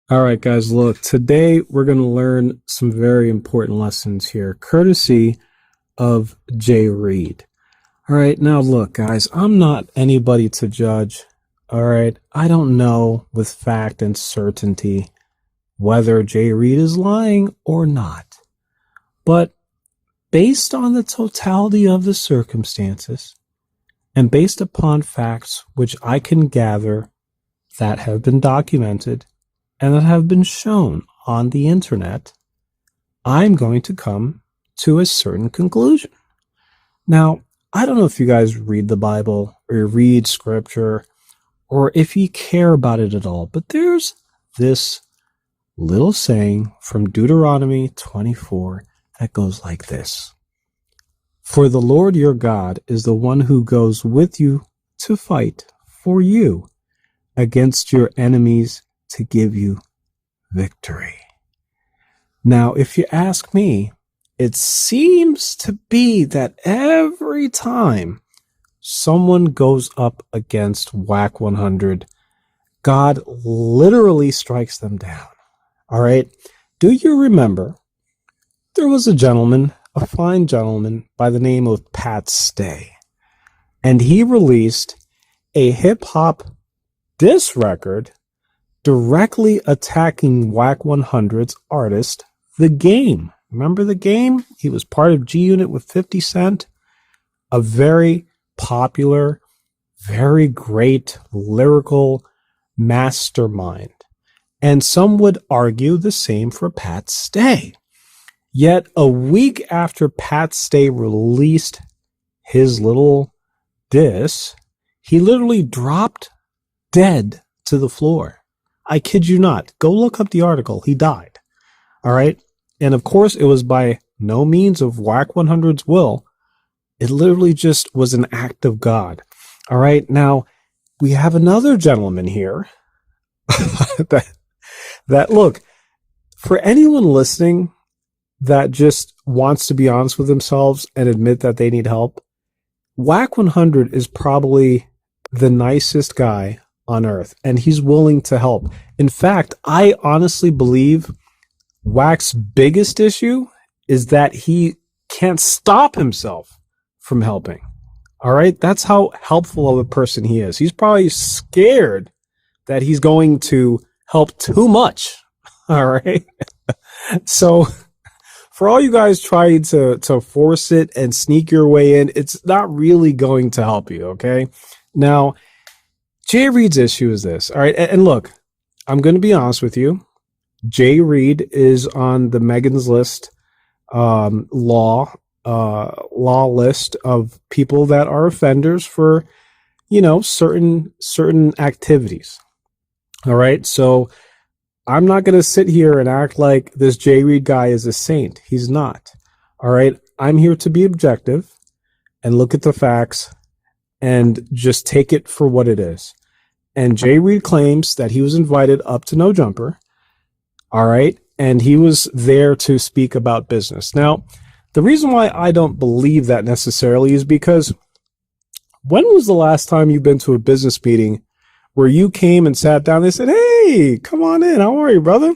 All right, guys, look, today we're going to learn some very important lessons here, courtesy of Jay Reed. All right, now look, guys, I'm not anybody to judge. All right, I don't know with fact and certainty whether Jay Reed is lying or not. But based on the totality of the circumstances and based upon facts which I can gather that have been documented and that have been shown on the internet, I'm going to come to a certain conclusion. Now, I don't know if you guys read the Bible or you read scripture or if you care about it at all, but there's this little saying from Deuteronomy 24 that goes like this. For the Lord your God is the one who goes with you to fight for you against your enemies to give you victory. Now, if you ask me, it seems to be that every time someone goes up against Wack100, God literally strikes them down. All right. Do you remember there was a gentleman, a fine gentleman by the name of Pat Stay, and he released a hip hop diss record directly attacking Wack100's artist, The Game. Remember The Game? He was part of G Unit with 50 Cent, a very popular, very great lyrical mastermind. And some would argue the same for Pat Stay. Yet a week after Pat Stay released his little diss, he literally dropped dead to the floor. I kid you not. Go look up the article. He died. All right. And of course, it was by no means of Wack100's will. It literally just was an act of God. All right. Now, we have another gentleman here that look, for anyone listening that just wants to be honest with themselves and admit that they need help, Wack100 is probably the nicest guy on earth, and he's willing to help. In fact, I honestly believe Wack's biggest issue is that he can't stop himself from helping. All right. That's how helpful of a person he is. He's probably scared that he's going to help too much. All right. So for all you guys trying to force it and sneak your way in, it's not really going to help you. Okay. Now, Jay Reed's issue is this. All right. And look, I'm going to be honest with you. Jay Reed is on the Megan's List law list of people that are offenders for, certain activities. All right. So I'm not going to sit here and act like this Jay Reed guy is a saint. He's not. All right. I'm here to be objective and look at the facts and just take it for what it is. And Jay Reed claims that he was invited up to NoJumper. All right. And he was there to speak about business. Now, the reason why I don't believe that necessarily is because when was the last time you've been to a business meeting where you came and sat down and they said, hey, come on in. How are you, brother?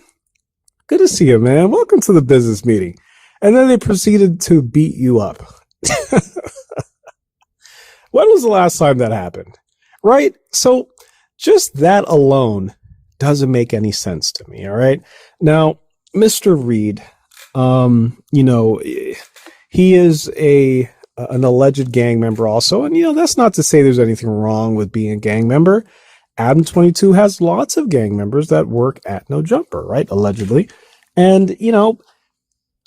Good to see you, man. Welcome to the business meeting. And then they proceeded to beat you up. When was the last time that happened? Right? So just that alone doesn't make any sense to me. All right. Now, Mr. Reed, he is an alleged gang member also. And, that's not to say there's anything wrong with being a gang member. Adam22 has lots of gang members that work at NoJumper, right? Allegedly. And,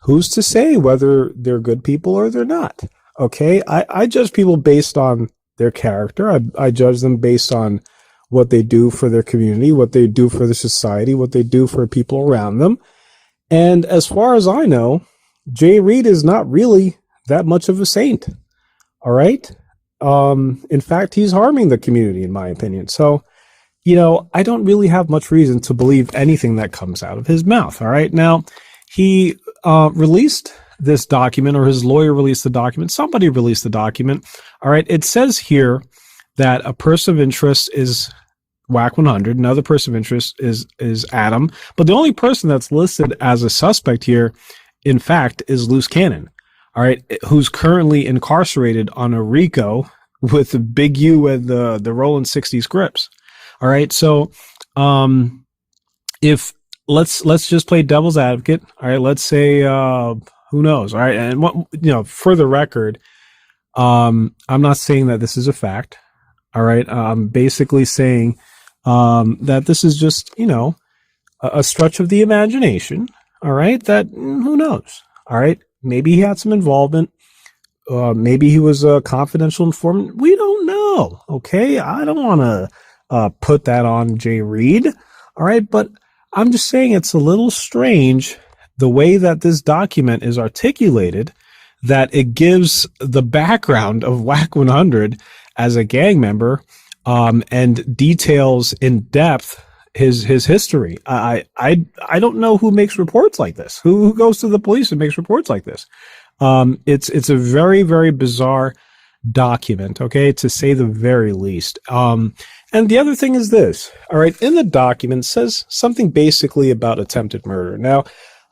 who's to say whether they're good people or they're not? Okay. I judge people based on their character. I judge them based on what they do for their community, what they do for the society, what they do for people around them. And as far as I know, Jay Reed is not really that much of a saint. All right. In fact, he's harming the community, in my opinion. So, I don't really have much reason to believe anything that comes out of his mouth. All right. Now, he released this document, or his lawyer released the document. Somebody released the document. All right. It says here that a person of interest is Wack100. Another person of interest is Adam. But the only person that's listed as a suspect here, in fact, is Loose Cannon. All right, who's currently incarcerated on a RICO with the Big U and the Roland 60 scripts. All right, so if let's just play devil's advocate. All right, let's say who knows. All right, and what, for the record, I'm not saying that this is a fact. All right, I'm basically saying that this is just a stretch of the imagination. All right, that who knows. All right. Maybe he had some involvement. Maybe he was a confidential informant. We don't know. Okay. I don't want to put that on Jay Reed. All right. But I'm just saying it's a little strange the way that this document is articulated, that it gives the background of Wack100 as a gang member and details in depth his history. I don't know who makes reports like this. Who goes to the police and makes reports like this? It's a very, very bizarre document, okay, to say the very least. And the other thing is this, all right, in the document says something basically about attempted murder. Now,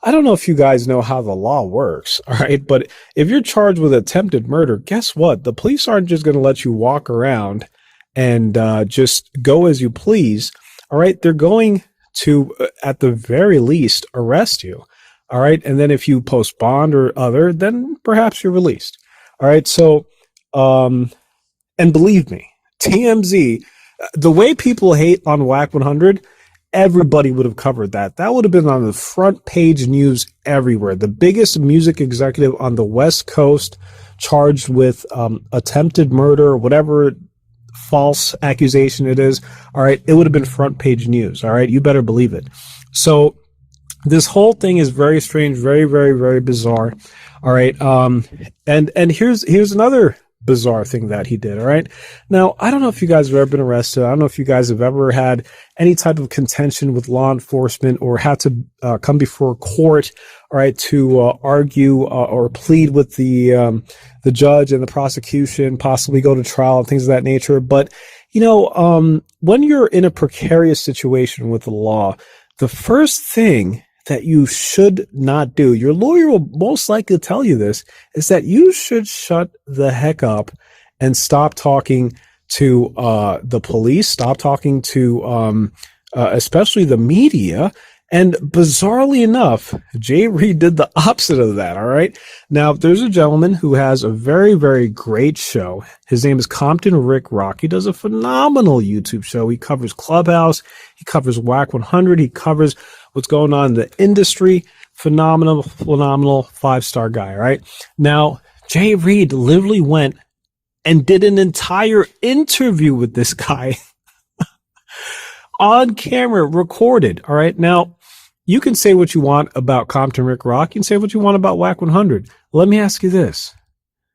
I don't know if you guys know how the law works, all right, but if you're charged with attempted murder, guess what? The police aren't just going to let you walk around and just go as you please. All right, they're going to, at the very least, arrest you. All right, and then if you post bond or other, then perhaps you're released. All right, so, and believe me, TMZ, the way people hate on Wack100, everybody would have covered that. That would have been on the front page news everywhere. The biggest music executive on the West Coast charged with attempted murder, whatever false accusation it is, all right, it would have been front page news. All right, you better believe it. So this whole thing is very strange, very, very, very bizarre. All right, and here's another bizarre thing that he did. All right, now I don't know if you guys have ever been arrested. I don't know if you guys have ever had any type of contention with law enforcement or had to come before court, all right, to argue or plead with the judge and the prosecution, possibly go to trial and things of that nature. But when you're in a precarious situation with the law, the first thing that you should not do, your lawyer will most likely tell you this, is that you should shut the heck up and stop talking to the police, stop talking to especially the media. And bizarrely enough, Jay Reed did the opposite of that. All right. Now, there's a gentleman who has a very, very great show. His name is Compton Rick Rock. He does a phenomenal YouTube show. He covers Clubhouse. He covers Wack100. He covers what's going on in the industry. Phenomenal 5-star guy. All right. Now, Jay Reed literally went and did an entire interview with this guy on camera, recorded. All right. Now, you can say what you want about Compton Rick Rock. You can say what you want about Wack100. Let me ask you this.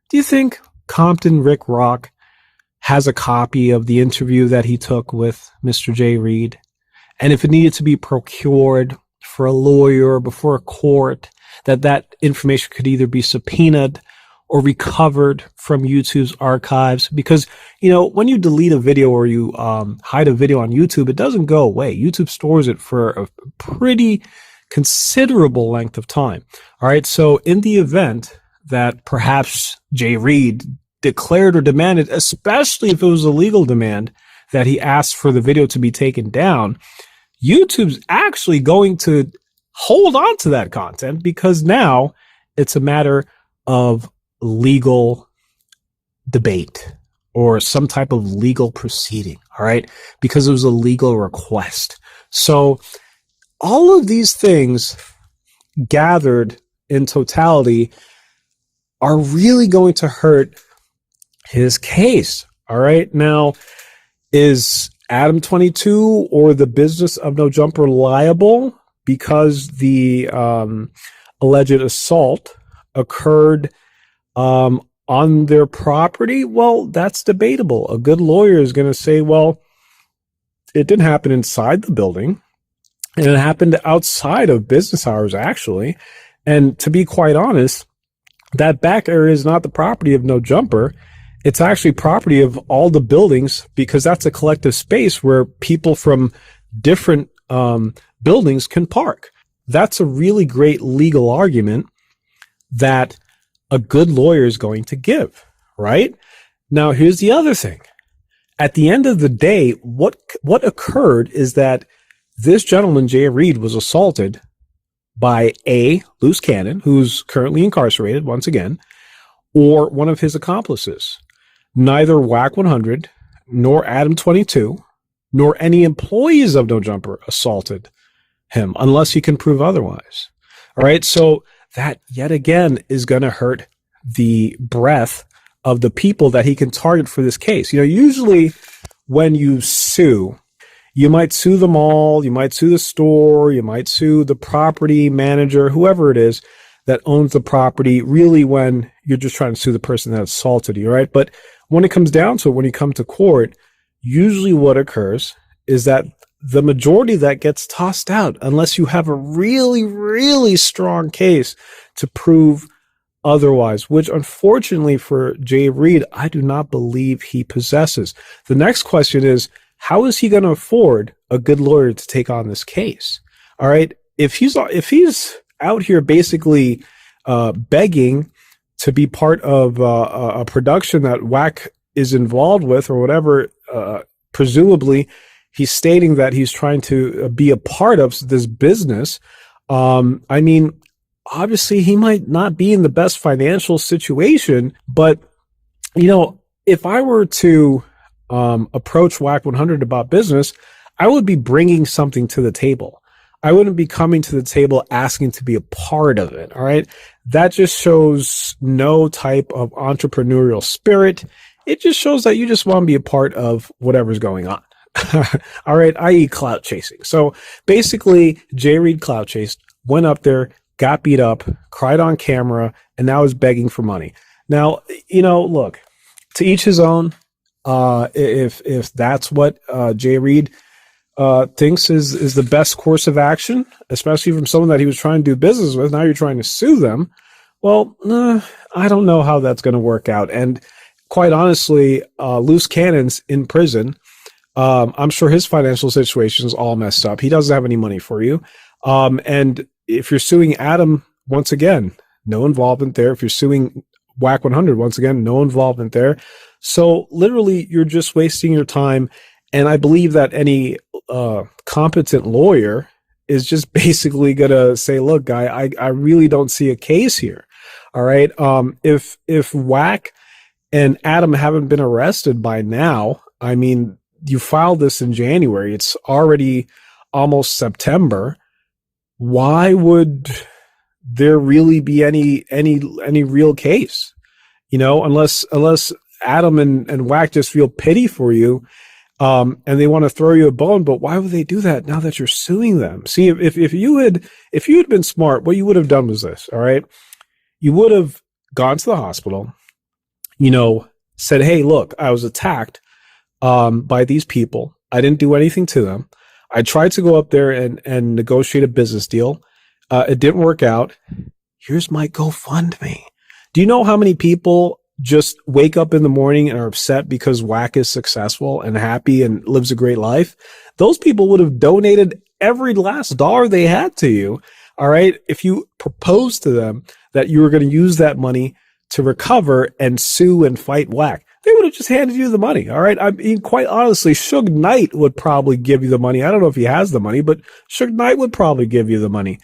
Do you think Compton Rick Rock has a copy of the interview that he took with Mr. Jay Reed? And if it needed to be procured for a lawyer before a court, that information could either be subpoenaed or recovered from YouTube's archives? Because, when you delete a video or you hide a video on YouTube, it doesn't go away. YouTube stores it for a pretty considerable length of time. All right. So in the event that perhaps Jay Reed declared or demanded, especially if it was a legal demand, that he asked for the video to be taken down, YouTube's actually going to hold on to that content because now it's a matter of legal debate or some type of legal proceeding, all right, because it was a legal request. So all of these things gathered in totality are really going to hurt his case, all right? Now, is Adam22 or the business of NoJumper liable because the alleged assault occurred on their property? Well, that's debatable. A good lawyer is going to say, well, it didn't happen inside the building, and it happened outside of business hours, actually. And to be quite honest, that back area is not the property of NoJumper. It's actually property of all the buildings because that's a collective space where people from different buildings can park. That's a really great legal argument that a good lawyer is going to give, right? Now, here's the other thing. At the end of the day, what occurred is that this gentleman, Jay Reed, was assaulted by a loose cannon, who's currently incarcerated once again, or one of his accomplices. Neither Wack100 nor Adam22 nor any employees of NoJumper assaulted him unless he can prove otherwise. All right, so that yet again is going to hurt the breadth of the people that he can target for this case. You know, usually when you sue, you might sue them all, you might sue the store, you might sue the property manager, whoever it is that owns the property, really when you're just trying to sue the person that assaulted you, right? But when it comes down to it, when you come to court, usually what occurs is that the majority that gets tossed out unless you have a really, really strong case to prove otherwise, which unfortunately for Jay Reed, I do not believe he possesses. The next question is, how is he going to afford a good lawyer to take on this case? All right. If he's out here basically begging to be part of a production that Wack is involved with or whatever, presumably he's stating that he's trying to be a part of this business. I mean, obviously he might not be in the best financial situation, but you know, if I were to approach Wack100 about business, I would be bringing something to the table. I wouldn't be coming to the table asking to be a part of it. All right. That just shows no type of entrepreneurial spirit. It just shows that you just want to be a part of whatever's going on. All right. I.e. clout chasing. So basically Jay Reed clout chased, went up there, got beat up, cried on camera, and now is begging for money. Now, you know, look, to each his own. If that's what Jay Reed thinks is the best course of action, especially from someone that he was trying to do business with, now you're trying to sue them. Well, I don't know how that's going to work out. And quite honestly, loose cannons in prison, I'm sure his financial situation is all messed up. He doesn't have any money for you. And if you're suing Adam, once again, no involvement there. If you're suing Wack100, once again, no involvement there. So literally, you're just wasting your time. And I believe that any competent lawyer is just basically going to say, look, guy, I really don't see a case here. All right. If Wack and Adam haven't been arrested by now, I mean, you filed this in January. It's already almost September. Why would there really be any real case? You know, unless Adam and Wack just feel pity for you, and they want to throw you a bone. But why would they do that now that you're suing them? See, if you had been smart, what you would have done was this. All right, you would have gone to the hospital, you know, said, hey, look, I was attacked by these people. I didn't do anything to them. I tried to go up there and negotiate a business deal. It didn't work out. Here's my GoFundMe. Do you know how many people just wake up in the morning and are upset because Wack is successful and happy and lives a great life? Those people would have donated every last dollar they had to you. All right. If you proposed to them that you were going to use that money to recover and sue and fight Wack, they would have just handed you the money. All right. I mean, quite honestly, Suge Knight would probably give you the money. I don't know if he has the money, but Suge Knight would probably give you the money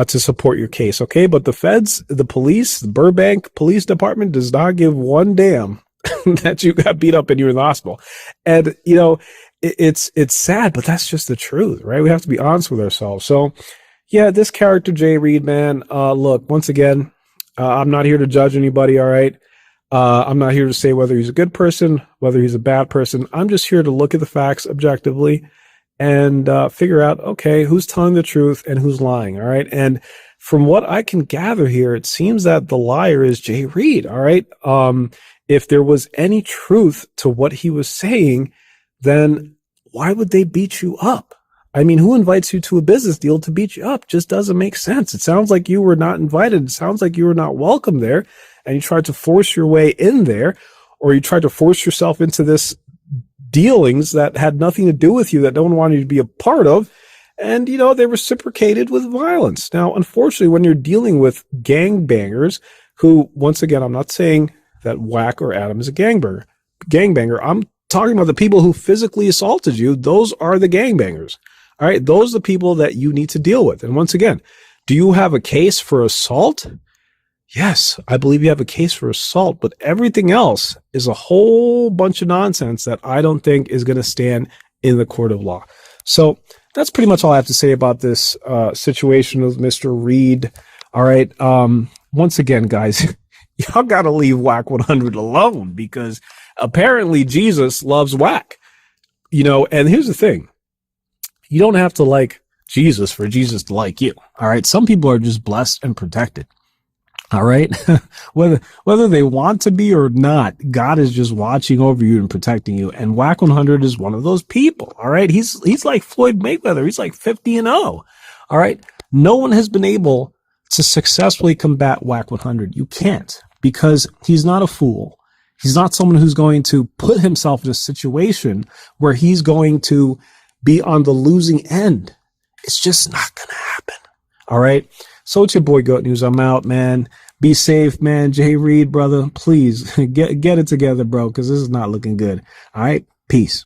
to support your case. Okay. But the feds, the police, the Burbank Police Department does not give one damn that you got beat up and you're in the hospital. And, you know, it's sad, but that's just the truth, right? We have to be honest with ourselves. So, yeah, this character, Jay Reed, man, look, once again, I'm not here to judge anybody. All right. I'm not here to say whether he's a good person, whether he's a bad person. I'm just here to look at the facts objectively and figure out, okay, who's telling the truth and who's lying. All right. And from what I can gather here, it seems that the liar is Jay Reed. All right. If there was any truth to what he was saying, then why would they beat you up? I mean, who invites you to a business deal to beat you up? Just doesn't make sense. It sounds like you were not invited. It sounds like you were not welcome there, and you tried to force your way in there. or you tried to force yourself into this dealings that had nothing to do with you, that no one wanted you to be a part of. And, you know, they reciprocated with violence. Now, unfortunately, when you're dealing with gangbangers who, once again, I'm not saying that Wack or Adam is a gangbanger. I'm talking about the people who physically assaulted you. Those are the gangbangers. All right. Those are the people that you need to deal with. And once again, do you have a case for assault? Yes, I believe you have a case for assault, but everything else is a whole bunch of nonsense that I don't think is going to stand in the court of law. So that's pretty much all I have to say about this situation with Mr. Reed. All right. Once again, guys, y'all got to leave Wack100 alone, because apparently Jesus loves Wack. You know, and here's the thing. You don't have to like Jesus for Jesus to like you. All right. Some people are just blessed and protected. All right. whether they want to be or not, God is just watching over you and protecting you. And Wack100 is one of those people. All right. He's like Floyd Mayweather. He's like 50-0. All right. No one has been able to successfully combat Wack100. You can't, because he's not a fool. He's not someone who's going to put himself in a situation where he's going to be on the losing end. It's just not going to happen. All right. So it's your boy Goat News. I'm out, man. Be safe, man. Jay Reed, brother, please get it together, bro, because this is not looking good. All right. Peace.